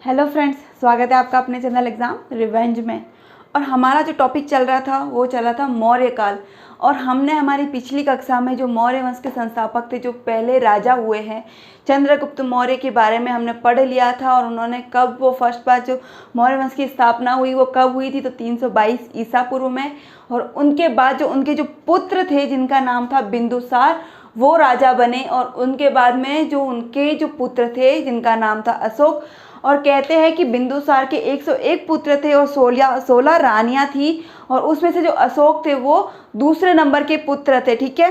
Hello friends, स्वागत है आपका अपने चैनल एग्ज़ाम रिवेंज में। और हमारा जो टॉपिक चल रहा था वो चल रहा था मौर्य काल। और हमने हमारी पिछली कक्षा में जो मौर्य वंश के संस्थापक थे, जो पहले राजा हुए हैं चंद्रगुप्त मौर्य के बारे में हमने पढ़ लिया था। और उन्होंने कब वो फर्स्ट बार जो मौर्य वंश की स्थापना हुई वो कब हुई थी, तो 322 ईसा पूर्व में। और उनके बाद जो उनके जो पुत्र थे जिनका नाम था बिंदुसार, वो राजा बने। और उनके बाद में जो उनके जो पुत्र थे जिनका नाम था अशोक। और कहते हैं कि बिंदुसार के 101 पुत्र थे और 16 रानियां थी। और उसमें से जो अशोक थे वो दूसरे नंबर के पुत्र थे। ठीक है,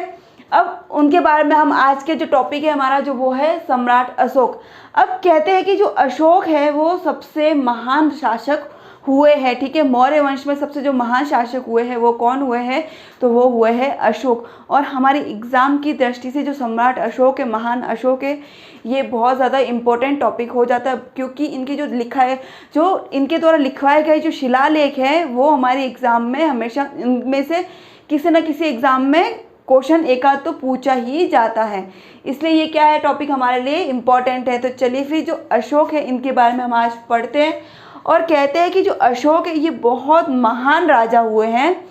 अब उनके बारे में हम आज के जो टॉपिक है हमारा जो वो है सम्राट अशोक। अब कहते हैं कि जो अशोक है वो सबसे महान शासक हुए हैं। ठीक है, मौर्य वंश में सबसे जो महान शासक हुए हैं वो कौन हुए हैं, तो वो हुए हैं अशोक। और हमारे एग्ज़ाम की दृष्टि से जो सम्राट अशोक है, महान अशोक है, ये बहुत ज़्यादा इम्पोर्टेंट टॉपिक हो जाता है। क्योंकि इनकी जो लिखा है, जो इनके द्वारा लिखवाए गए जो शिलालेख है वो हमारे एग्ज़ाम में हमेशा इनमें से किसी न किसी एग्ज़ाम में क्वेश्चन एक आध तो पूछा ही जाता है। इसलिए ये क्या है, टॉपिक हमारे लिए इम्पॉर्टेंट है। तो चलिए फिर जो अशोक है इनके बारे में हम आज पढ़ते हैं। और कहते हैं कि जो अशोक है ये बहुत महान राजा हुए हैं।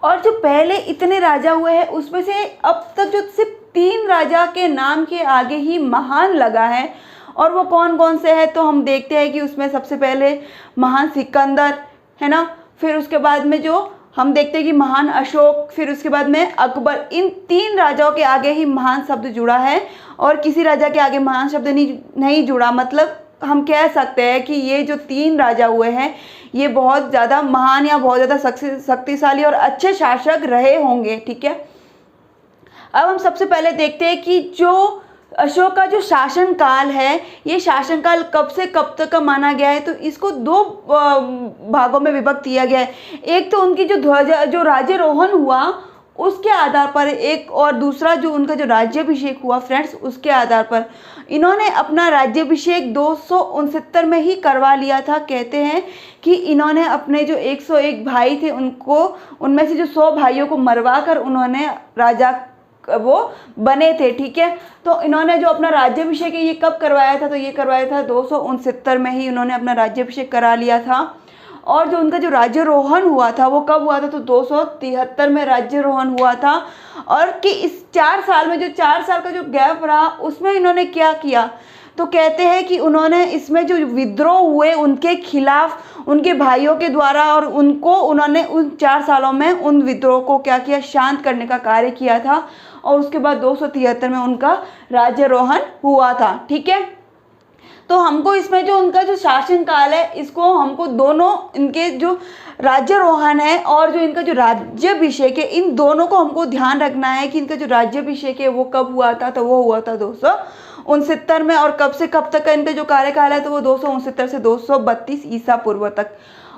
और जो पहले इतने राजा हुए हैं उसमें से अब तक जो सिर्फ 3 राजा के नाम के आगे ही महान लगा है। और वो कौन कौन से हैं, तो हम देखते हैं कि उसमें सबसे पहले महान सिकंदर है ना, फिर उसके बाद में जो हम देखते हैं कि महान अशोक, फिर उसके बाद में अकबर। इन 3 राजाओं के आगे ही महान शब्द जुड़ा है और किसी राजा के आगे महान शब्द नहीं जुड़ा। मतलब हम कह सकते हैं कि ये जो 3 राजा हुए हैं ये बहुत ज़्यादा महान या बहुत ज़्यादा शक्तिशाली और अच्छे शासक रहे होंगे। ठीक है, अब हम सबसे पहले देखते हैं कि जो अशोक का जो शासन काल है, ये शासन काल कब से कब तक का माना गया है, तो इसको 2 भागों में विभक्त किया गया है। एक तो उनकी जो राज्यारोहण हुआ उसके आधार पर, एक और दूसरा जो उनका जो राज्याभिषेक हुआ फ्रेंड्स, उसके आधार पर। इन्होंने अपना राज्याभिषेक 269 में ही करवा लिया था। कहते हैं कि इन्होंने अपने जो 101 भाई थे उनको, उनमें से जो 100 भाइयों को मरवा कर उन्होंने राजा वो बने थे। ठीक है, तो इन्होंने जो अपना राज्याभिषेक है ये कब करवाया था, तो ये करवाया था 269 में ही इन्होंने अपना राज्याभिषेक करा लिया था। और जो उनका जो राज्यारोहण हुआ था वो कब हुआ था, तो 273 में राज्यारोहण हुआ था। और कि इस 4 साल में, जो 4 साल का जो गैप रहा उसमें इन्होंने क्या किया, तो कहते हैं कि उन्होंने इसमें जो विद्रोह हुए उनके खिलाफ उनके भाइयों के द्वारा, और उन्होंने उन 4 सालों में उन विद्रोह को क्या किया, शांत करने का कार्य किया था। और उसके बाद 273 में उनका राज्यारोहण हुआ था। ठीक है, तो हमको इसमें जो उनका जो शासन काल है इसको हमको दोनों, इनके जो राज्यारोहण है और जो इनका जो राज्याभिषेक है, इन दोनों को हमको ध्यान रखना है कि इनका जो राज्याभिषेक है वो कब हुआ था, तो वो हुआ था 269 में। और कब से कब तक का इनका जो कार्यकाल है, तो वो 269 से 232 ईसा पूर्व तक।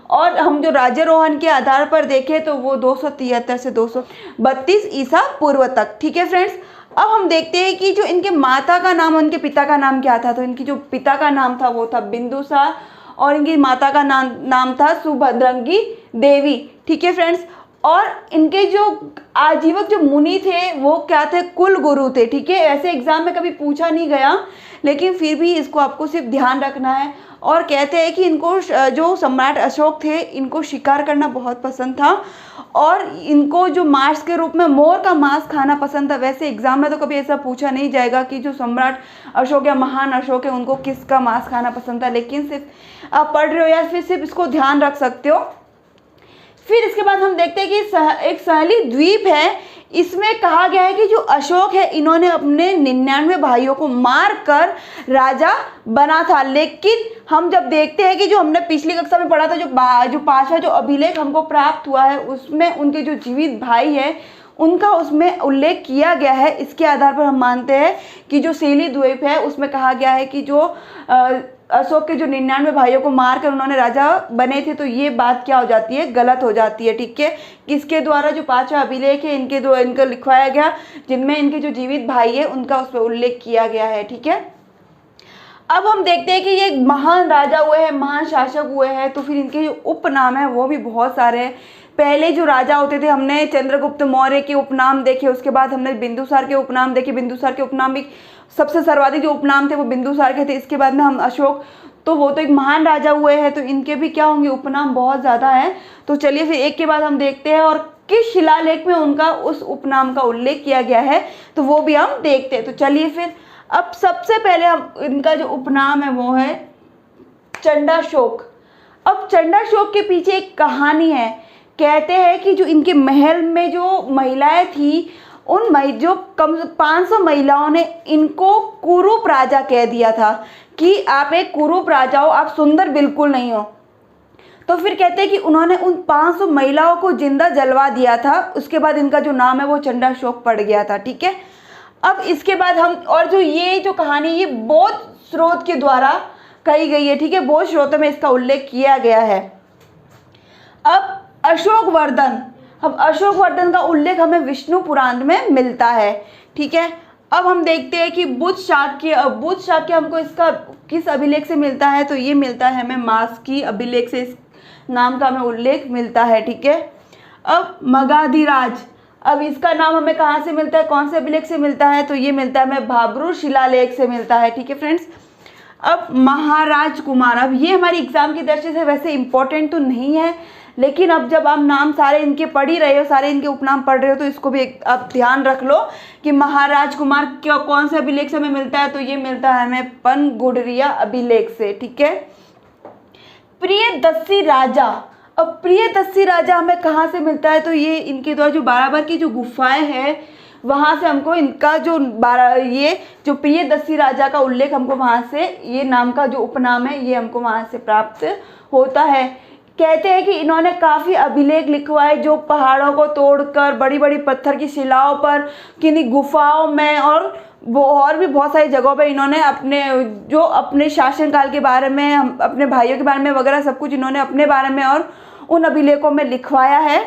और हम जो राज्यारोहण के आधार पर देखें तो वो 273 से 232 ईसा पूर्व तक। ठीक है फ्रेंड्स, अब हम देखते हैं कि जो इनके माता का नाम, उनके पिता का नाम क्या था, तो इनकी जो पिता का नाम था वो था बिंदुसार और इनकी माता का नाम था सुभद्रंगी देवी। ठीक है फ्रेंड्स, और इनके जो आजीवक जो मुनि थे वो क्या थे, कुल गुरु थे। ठीक है, ऐसे एग्जाम में कभी पूछा नहीं गया लेकिन फिर भी इसको आपको सिर्फ ध्यान रखना है। और कहते हैं कि इनको जो सम्राट अशोक थे इनको शिकार करना बहुत पसंद था और इनको जो मांस के रूप में मोर का मांस खाना पसंद था। वैसे एग्जाम में तो कभी ऐसा पूछा नहीं जाएगा कि जो सम्राट अशोक या महान अशोक है उनको किसका मांस खाना पसंद था, लेकिन सिर्फ आप पढ़ रहे हो या फिर सिर्फ इसको ध्यान रख सकते हो। फिर इसके बाद हम देखते हैं कि एक सहेली द्वीप है, इसमें कहा गया है कि जो अशोक है इन्होंने अपने 99 भाइयों को मार कर राजा बना था। लेकिन हम जब देखते हैं कि जो हमने पिछली कक्षा में पढ़ा था, जो 5वां जो अभिलेख हमको प्राप्त हुआ है उसमें उनके जो जीवित भाई है उनका उसमें उल्लेख किया गया है। इसके आधार पर हम मानते हैं कि जो सहेली द्वीप है उसमें कहा गया है कि जो अशोक के जो 99 भाइयों को मारकर उन्होंने राजा बने थे, तो ये बात क्या हो जाती है, गलत हो जाती है। ठीक है, किसके द्वारा, जो 5वां अभिलेख है इनका लिखवाया गया जिनमें इनके जो जीवित भाई है उनका उस पर उल्लेख किया गया है। ठीक है, अब हम देखते हैं कि ये महान राजा हुए हैं, महान शासक हुए हैं, तो फिर इनके जो उपनाम है वो भी बहुत सारे हैं। पहले जो राजा होते थे हमने चंद्रगुप्त मौर्य के उपनाम देखे, उसके बाद हमने बिंदुसार के उपनाम देखे। बिंदुसार के उपनाम भी सबसे सर्वाधिक जो उपनाम थे वो बिंदुसार के थे। इसके बाद में हम अशोक, तो वो तो एक महान राजा हुए हैं, तो इनके भी क्या होंगे, उपनाम बहुत ज़्यादा है। तो चलिए फिर एक के बाद हम देखते हैं और किस शिलालेख में उनका उस उपनाम का उल्लेख किया गया है तो वो भी हम देखते हैं। तो चलिए फिर अब सबसे पहले हम इनका जो उपनाम है वो है चंडाशोक। अब चंडाशोक के पीछे एक कहानी है। कहते हैं कि जो इनके महल में जो महिलाएं थी, उन जो कम 500 महिलाओं ने इनको कुरूप राजा कह दिया था कि आप एक कुरूप राजा हो, आप सुंदर बिल्कुल नहीं हो। तो फिर कहते हैं कि उन्होंने उन 500 महिलाओं को जिंदा जलवा दिया था। उसके बाद इनका जो नाम है वो चंडाशोक पड़ गया था। ठीक है, अब इसके बाद हम और जो कहानी ये बौद्ध स्रोत के द्वारा कही गई है। ठीक है, बौद्ध स्रोतों में इसका उल्लेख किया गया है। अब अशोकवर्धन, अब अशोकवर्धन का उल्लेख हमें विष्णु पुराण में मिलता है। ठीक है, अब हम देखते हैं कि बुद्ध शाक्य हमको इसका किस अभिलेख से मिलता है, तो ये मिलता है हमें मास्की अभिलेख से, इस नाम का हमें उल्लेख मिलता है। ठीक है, अब मगधाधीराज, अब इसका नाम हमें कहाँ से मिलता है, कौन से अभिलेख से मिलता है, तो ये मिलता है हमें भाब्रू शिलालेख से मिलता है। ठीक है फ्रेंड्स, अब महाराज कुमार, अब ये हमारी एग्जाम की दृष्टि से वैसे इंपॉर्टेंट तो नहीं है, लेकिन अब जब आप नाम सारे इनके पढ़ ही रहे हो, सारे इनके उपनाम पढ़ रहे हो, तो इसको भी आप ध्यान रख लो कि महाराज कुमार क्या कौन से अभिलेख से हमें मिलता है, तो ये मिलता है हमें पनगुड़िया अभिलेख से। ठीक है, प्रियदर्शी राजा, अब प्रियदर्शी राजा हमें कहाँ से मिलता है, तो ये इनके द्वारा जो बाराबर की जो गुफाएं हैं वहाँ से हमको इनका ये जो प्रियदर्शी राजा का उल्लेख हमको वहाँ से, ये नाम का जो उपनाम है ये हमको वहाँ से प्राप्त होता है। कहते हैं कि इन्होंने काफ़ी अभिलेख लिखवाए जो पहाड़ों को तोड़कर बड़ी बड़ी पत्थर की शिलाओं पर, किन्हीं गुफाओं में और भी बहुत सारी जगहों पर इन्होंने अपने शासनकाल के बारे में, अपने भाइयों के बारे में वगैरह सब कुछ इन्होंने अपने बारे में और उन अभिलेखों में लिखवाया है,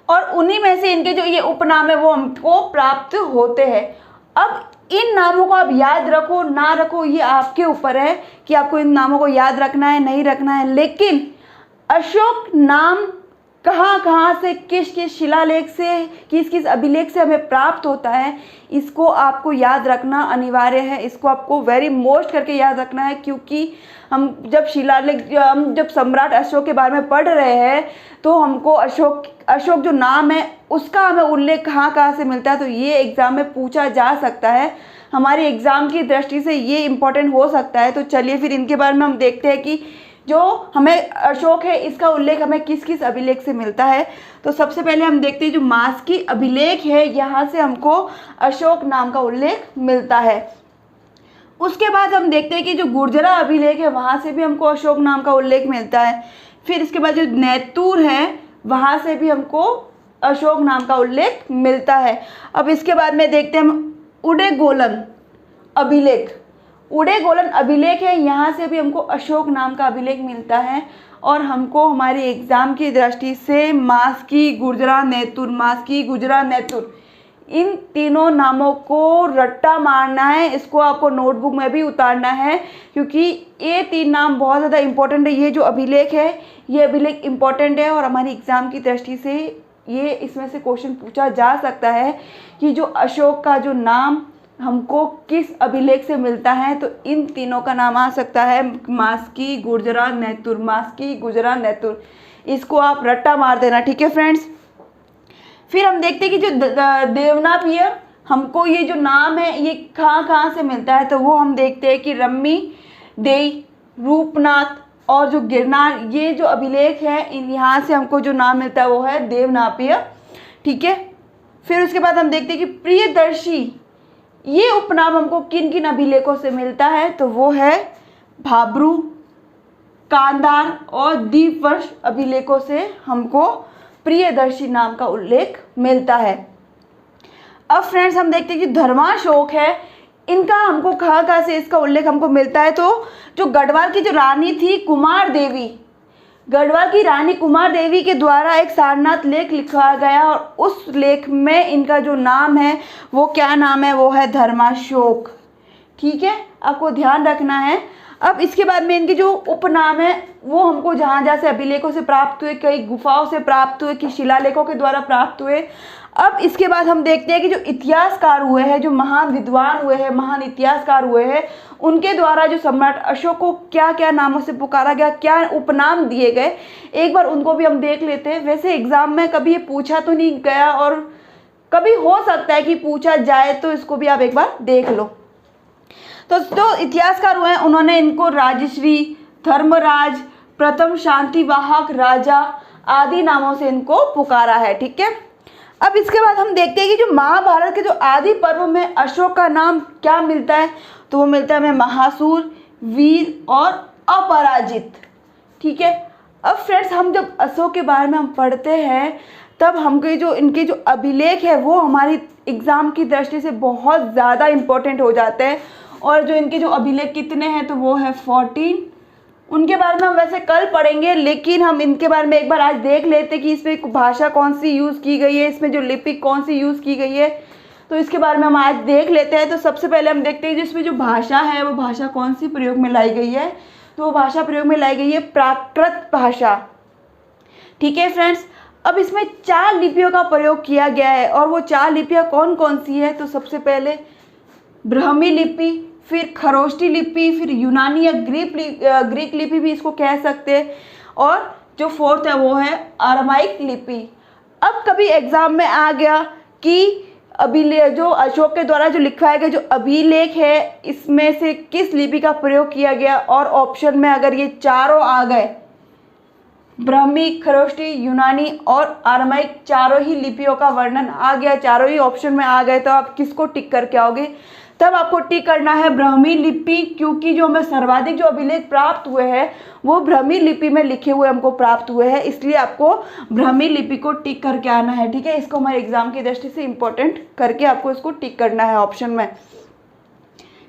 और उन्हीं में से इनके जो ये उपनाम है वो हमको प्राप्त होते हैं। अब इन नामों को आप याद रखो ना रखो ये आपके ऊपर है कि आपको इन नामों को याद रखना है नहीं रखना है, लेकिन अशोक नाम कहाँ से, किस किस शिलालेख से, किस किस अभिलेख से हमें प्राप्त होता है, इसको आपको याद रखना अनिवार्य है। इसको आपको वेरी मोस्ट करके याद रखना है, क्योंकि हम जब सम्राट अशोक के बारे में पढ़ रहे हैं तो हमको अशोक जो नाम है उसका हमें उल्लेख कहाँ से मिलता है, तो ये एग्ज़ाम में पूछा जा सकता है। हमारे एग्ज़ाम की दृष्टि से ये इम्पोर्टेंट हो सकता है। तो चलिए फिर इनके बारे में हम देखते हैं कि जो हमें अशोक है इसका उल्लेख हमें किस किस अभिलेख से मिलता है। तो सबसे पहले हम देखते हैं जो मास्की अभिलेख है, यहाँ से हमको अशोक नाम का उल्लेख मिलता है। उसके बाद हम देखते हैं कि जो गुर्जरा अभिलेख है वहाँ से भी हमको अशोक नाम का उल्लेख मिलता है। फिर इसके बाद जो नैतुर है वहाँ से भी हमको अशोक नाम का उल्लेख मिलता है। अब इसके बाद में देखते हैं हम उड़ेगोलन अभिलेख। उड़ेगोलन अभिलेख है, यहाँ से भी हमको अशोक नाम का अभिलेख मिलता है, और हमको हमारे एग्ज़ाम की दृष्टि से मास्की गुर्जरा नैतुर इन तीनों नामों को रट्टा मारना है। इसको आपको नोटबुक में भी उतारना है, क्योंकि ये तीन नाम बहुत ज़्यादा इम्पोर्टेंट है। ये जो अभिलेख है ये अभिलेख इम्पोर्टेंट है, और हमारी एग्ज़ाम की दृष्टि से ये इसमें से क्वेश्चन पूछा जा सकता है कि जो अशोक का जो नाम हमको किस अभिलेख से मिलता है, तो इन तीनों का नाम आ सकता है मास्की गुर्जरा नैतुर। इसको आप रट्टा मार देना। ठीक है फ्रेंड्स, फिर हम देखते हैं कि जो देवनापिय हमको ये जो नाम है ये कहाँ से मिलता है, तो वो हम देखते हैं कि रम्मी देई, रूपनाथ और जो गिरनार, ये जो अभिलेख है यहाँ से हमको जो नाम मिलता है वो है देवनापिय। ठीक है, फिर उसके बाद हम देखते हैं कि प्रियदर्शी, ये उपनाम हमको किन किन अभिलेखों से मिलता है, तो वो है भाब्रू, कांधार और दीपवंश अभिलेखों से हमको प्रियदर्शी नाम का उल्लेख मिलता है। अब फ्रेंड्स हम देखते हैं कि धर्माशोक है, इनका हमको कहाँ से इसका उल्लेख हमको मिलता है, तो जो गढ़वाल की जो रानी थी कुमार देवी, गढ़वाल की रानी कुमार देवी के द्वारा एक सारनाथ लेख लिखा गया, और उस लेख में इनका जो नाम है वो क्या नाम है, वो है धर्माशोक। ठीक है, आपको ध्यान रखना है। अब इसके बाद में इनके जो उपनाम है वो हमको जहाँ जहाँ से अभिलेखों से प्राप्त हुए, कई गुफाओं से प्राप्त हुए, कि शिलालेखों के द्वारा प्राप्त हुए। अब इसके बाद हम देखते हैं कि जो इतिहासकार हुए हैं, जो महान विद्वान हुए हैं, महान इतिहासकार हुए हैं, उनके द्वारा जो सम्राट अशोक को क्या क्या नामों से पुकारा गया, क्या उपनाम दिए गए, एक बार उनको भी हम देख लेते हैं। वैसे एग्जाम में कभी ये पूछा तो नहीं गया और कभी हो सकता है कि पूछा जाए, तो इसको भी आप एक बार देख लो। तो जो इतिहासकार हुए हैं उन्होंने इनको राजश्री, धर्मराज, प्रथम शांतिवाहक राजा आदि नामों से इनको पुकारा है। ठीक है, अब इसके बाद हम देखते हैं कि जो महाभारत के जो आदि पर्व में अशोक का नाम क्या मिलता है, तो वो मिलता है हमें महासूर, वीर और अपराजित। ठीक है, अब फ्रेंड्स हम जब अशोक के बारे में हम पढ़ते हैं तब हमके जो इनके जो अभिलेख है वो हमारी एग्ज़ाम की दृष्टि से बहुत ज़्यादा इम्पोर्टेंट हो जाते हैं। और जो इनके जो अभिलेख कितने हैं, तो वो है 14। उनके बारे में हम वैसे कल पढ़ेंगे, लेकिन हम इनके बारे में एक बार आज देख लेते हैं कि इसमें भाषा कौन सी यूज़ की गई है, इसमें जो लिपि कौन सी यूज़ की गई है, तो इसके बारे में हम आज देख लेते हैं। तो सबसे पहले हम देखते हैं जिसमें जो भाषा है वो भाषा कौन सी प्रयोग में लाई गई है, तो वो भाषा प्रयोग में लाई गई है प्राकृत भाषा। ठीक है फ्रेंड्स, अब इसमें 4 लिपियों का प्रयोग किया गया है, और वो 4 लिपियाँ कौन कौन सी है, तो सबसे पहले ब्राह्मी लिपि, फिर खरोष्टी लिपि, फिर यूनानी या ग्रीक लिपि भी इसको कह सकते हैं, और जो 4th है वो है अरामाइक लिपि। अब कभी एग्जाम में आ गया कि अभिलेख जो अशोक के द्वारा जो लिखवाए गए जो अभिलेख है इसमें से किस लिपि का प्रयोग किया गया, और ऑप्शन में अगर ये चारों आ गए, ब्राह्मी, खरोष्टी, यूनानी और अरामाइक, चारों ही लिपियों का वर्णन आ गया, चारों ही ऑप्शन में आ गए, तो आप किसको टिक करके आओगे, तब आपको टिक करना है ब्राह्मी लिपि, क्योंकि जो हमें सर्वाधिक जो अभिलेख प्राप्त हुए हैं वो ब्राह्मी लिपि में लिखे हुए हमको प्राप्त हुए हैं, इसलिए आपको ब्राह्मी लिपि को टिक करके आना है। ठीक है, इसको हमारे एग्जाम की दृष्टि से इम्पोर्टेंट करके आपको इसको टिक करना है ऑप्शन में।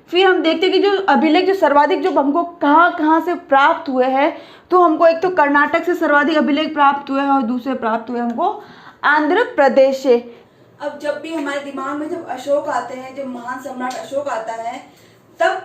फिर हम देखते हैं कि जो अभिलेख जो सर्वाधिक जो हमको कहाँ कहाँ से प्राप्त हुए हैं, तो हमको एक तो कर्नाटक से सर्वाधिक अभिलेख प्राप्त हुए हैं और दूसरे प्राप्त हुए हमको आंध्र प्रदेश से। अब जब भी हमारे दिमाग में जब अशोक आते हैं, जब महान सम्राट अशोक आता है, तब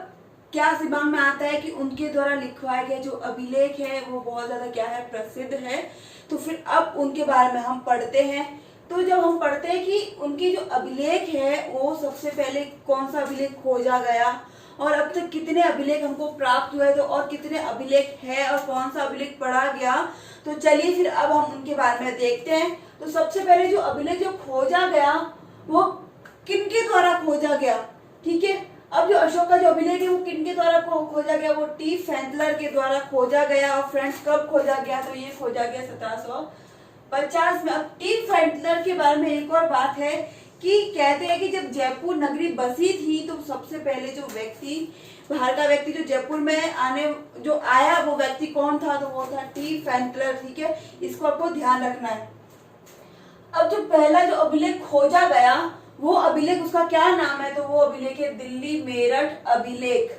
क्या दिमाग में आता है कि उनके द्वारा लिखवाए गए जो अभिलेख है वो बहुत ज़्यादा क्या है, प्रसिद्ध है। तो फिर अब उनके बारे में हम पढ़ते हैं। तो जब हम पढ़ते हैं कि उनकी जो अभिलेख है वो सबसे पहले कौन सा अभिलेख खोजा गया और अब तक कितने अभिलेख हमको प्राप्त हुए, तो और कितने अभिलेख है और कौन सा अभिलेख पढ़ा गया, तो चलिए फिर अब हम उनके बारे में देखते हैं। तो सबसे पहले जो अभिलेख जो खोजा गया वो किनके द्वारा खोजा गया। ठीक है, अब जो अशोक का जो अभिलेख है वो किनके द्वारा खोजा गया, वो टी फैंटलर के द्वारा खोजा गया। और फ्रेंड्स कब खोजा गया, तो ये खोजा गया 1750 में। अब टी फैंटलर के बारे में एक और बात है कि कहते हैं कि जब जयपुर नगरी बसी थी तो सबसे पहले जो व्यक्ति, बाहर का व्यक्ति जो जयपुर में आया वो व्यक्ति कौन था, तो वो था टी फैंटलर। ठीक है, इसको आपको ध्यान रखना है। अब जो पहला जो अभिलेख खोजा गया वो अभिलेख, उसका क्या नाम है, तो वो अभिलेख है दिल्ली मेरठ अभिलेख।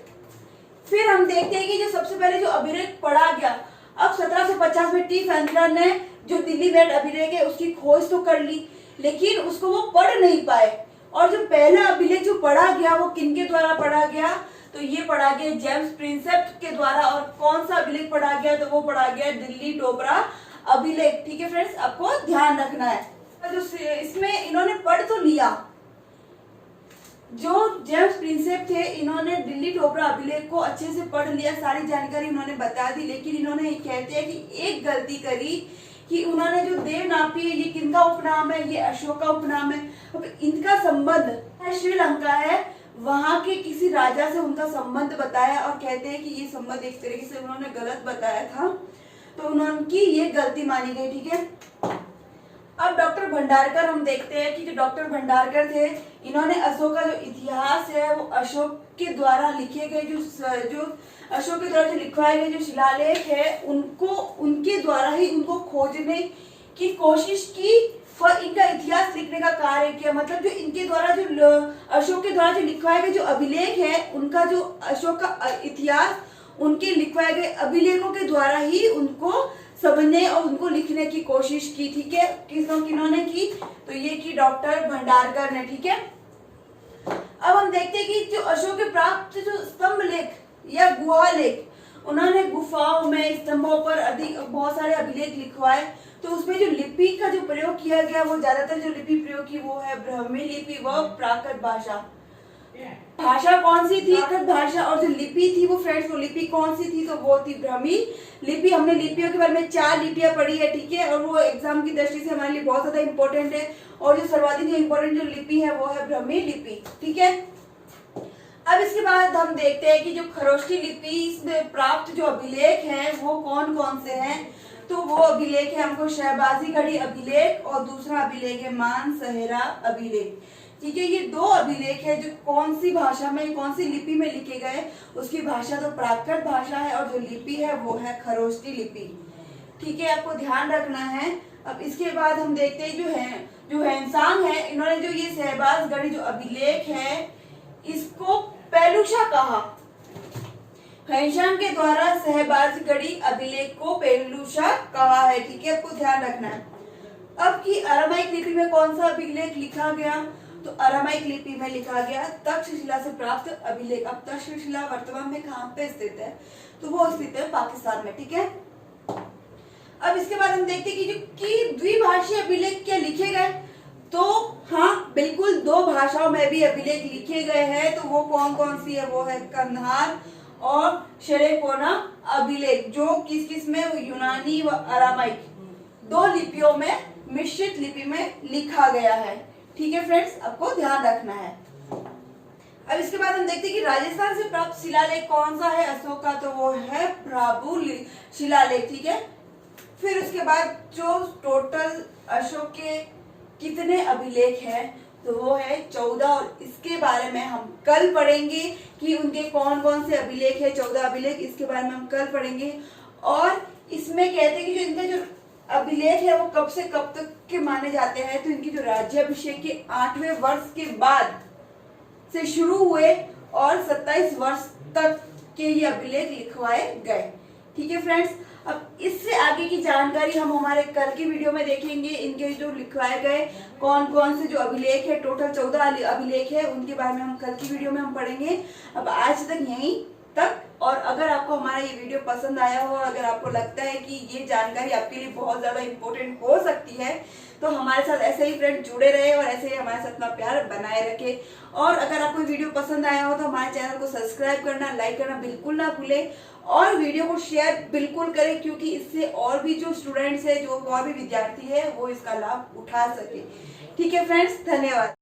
फिर हम देखते हैं कि जो सबसे पहले जो अभिलेख पढ़ा गया, अब 1750 में टी फैंटलर ने जो दिल्ली मेरठ अभिलेख है उसकी खोज तो कर ली, लेकिन उसको वो पढ़ नहीं पाए। और जो पहला अभिलेख जो पढ़ा गया वो किनके द्वारा पढ़ा गया, तो ये पढ़ा गया जेम्स प्रिंसेप के द्वारा। और कौन सा अभिलेख पढ़ा गया, तो वो पढ़ा गया दिल्ली टोपरा अभिलेख। ठीक है फ्रेंड्स, आपको ध्यान रखना है। जो इसमें इन्होंने पढ़ तो लिया, जो जेम्स प्रिंसेप थे इन्होंने दिल्ली टोपरा अभिलेख को अच्छे से पढ़ लिया, सारी जानकारी उन्होंने बता दी, लेकिन इन्होंने कहते हैं कि एक गलती करी कि उन्होंने जो देवनापी है ये किनका उपनाम है, ये अशोक का उपनाम है। अब इनका संबंध श्रीलंका है, वहां के किसी राजा से उनका संबंध बताया और कहते हैं कि ये संबंध एक तरीके से उन्होंने गलत बताया था, तो उनकी ये गलती मानी गई। ठीक है, अब डॉक्टर भंडारकर हम देखते हैं कि जो डॉक्टर भंडारकर थे इन्होंने अशोक का जो इतिहास है वो अशोक के द्वारा लिखे गए जो अशोक के द्वारा जो लिखवाए गए जो शिलालेख है उनको उनके द्वारा ही उनको खोजने की कोशिश की और इनका इतिहास लिखने का कार्य किया। मतलब जो इनके द्वारा जो अशोक के द्वारा जो लिखवाए गए जो अभिलेख है उनका जो अशोक का इतिहास उनके लिखवाए गए अभिलेखों के द्वारा ही उनको समझने और उनको लिखने की कोशिश की। ठीक है, किन्होंने की, तो ये की डॉक्टर भंडारकर ने। ठीक है, अब हम देखते हैं कि जो अशोक के प्राप्त जो स्तंभ लेख या गुहा लेख। उन्होंने गुफाओं में, स्तंभों पर अधिक बहुत सारे अभिलेख लिखवाए। तो उसमें जो लिपि का जो प्रयोग किया गया, वो ज्यादातर जो लिपि प्रयोग की वो है ब्राह्मी लिपि व प्राकृत भाषा। भाषा कौन सी थी? प्राकृत भाषा। और जो लिपि थी वो फ्रेंड्स, वो लिपि कौन सी थी? तो वो थी ब्राह्मी लिपि। हमने लिपियों के बारे में 4 लिपियां पढ़ी है, ठीक है, और वो एग्जाम की दृष्टि से हमारे लिए बहुत ज्यादा इंपॉर्टेंट है। और जो सर्वाधिक इंपॉर्टेंट जो लिपि है वो है ब्राह्मी लिपि, ठीक है। अब इसके बाद हम देखते हैं कि जो खरोष्ठी लिपि में प्राप्त जो अभिलेख हैं वो कौन कौन से हैं। तो वो अभिलेख है हमको शहबाजी घड़ी अभिलेख और दूसरा अभिलेख है मानसहेरा अभिलेख, ठीक है। ये 2 अभिलेख है जो कौन सी भाषा में, कौन सी लिपि में लिखे गए। उसकी भाषा तो प्राकृत भाषा है और जो लिपि है वो है खरोष्ठी लिपि, ठीक है, आपको ध्यान रखना है। अब इसके बाद हम देखते हैं जो हैंसांग है, इन्होंने जो ये शहबाज गढ़ी जो अभिलेख है इसको पेलुषा कहा। हैंसांग के द्वारा शहबाज गढ़ी अभिलेख को पेलुषा कहा है, ठीक है, आपको ध्यान रखना है। अब की अरामाइक लिपि में कौन सा अभिलेख लिखा गया? तो अरामाइक लिपि में लिखा गया तक्षशिला से प्राप्त अभिलेख। अब तक्षशिला वर्तमान में कहाँ पे स्थित है? तो वो स्थित है पाकिस्तान में, ठीक है। अब इसके बाद हम देखते हैं कि द्विभाषीय अभिलेख क्या लिखे गए। तो हाँ, बिल्कुल 2 भाषाओं में भी अभिलेख लिखे गए हैं। तो वो कौन कौन सी है? वो है कंधार और शेरेकोना अभिलेख, जो किस किस में? यूनानी व अरामाइक 2 लिपियों में, मिश्रित लिपि में लिखा गया है, ठीक है फ्रेंड्स, आपको ध्यान रखना है। अब इसके बाद हम देखते हैं कि राजस्थान से प्राप्त शिलालेख कौन सा है अशोक का? तो वो है प्राभु शिलालेख, ठीक है। फिर उसके बाद जो टोटल अशोक के कितने अभिलेख हैं, तो वो है 14। और इसके बारे में हम कल पढ़ेंगे कि उनके कौन कौन से अभिलेख है, 14 अभिलेख, इसके बारे में हम कल पढ़ेंगे। और इसमें कहते हैं कि जो इनके जो अभिलेख है वो कब से कब तक के माने जाते हैं। तो इनकी जो राज्याभिषेक के 8वें वर्ष के बाद से शुरू हुए और 27 वर्ष तक के ये अभिलेख लिखवाए गए, ठीक है फ्रेंड्स। अब इससे आगे की जानकारी हम हमारे कल की वीडियो में देखेंगे। इनके जो लिखवाए गए कौन कौन से जो अभिलेख है, टोटल 14 अभिलेख है, उनके बारे में हम कल की वीडियो में हम पढ़ेंगे। अब आज तक यहीं तक। और अगर आपको हमारा ये वीडियो पसंद आया हो और अगर आपको लगता है कि ये जानकारी आपके लिए बहुत ज्यादा इम्पोर्टेंट हो सकती है, तो हमारे साथ ऐसे ही फ्रेंड जुड़े रहे और ऐसे ही हमारे साथ अपना प्यार बनाए रखे। और अगर आपको वीडियो पसंद आया हो तो हमारे चैनल को सब्सक्राइब करना, लाइक करना बिल्कुल ना भूलें और वीडियो को शेयर बिल्कुल करें, क्योंकि इससे और भी जो स्टूडेंट्स है, जो और भी विद्यार्थी है, वो इसका लाभ उठा सके, ठीक है फ्रेंड्स। धन्यवाद।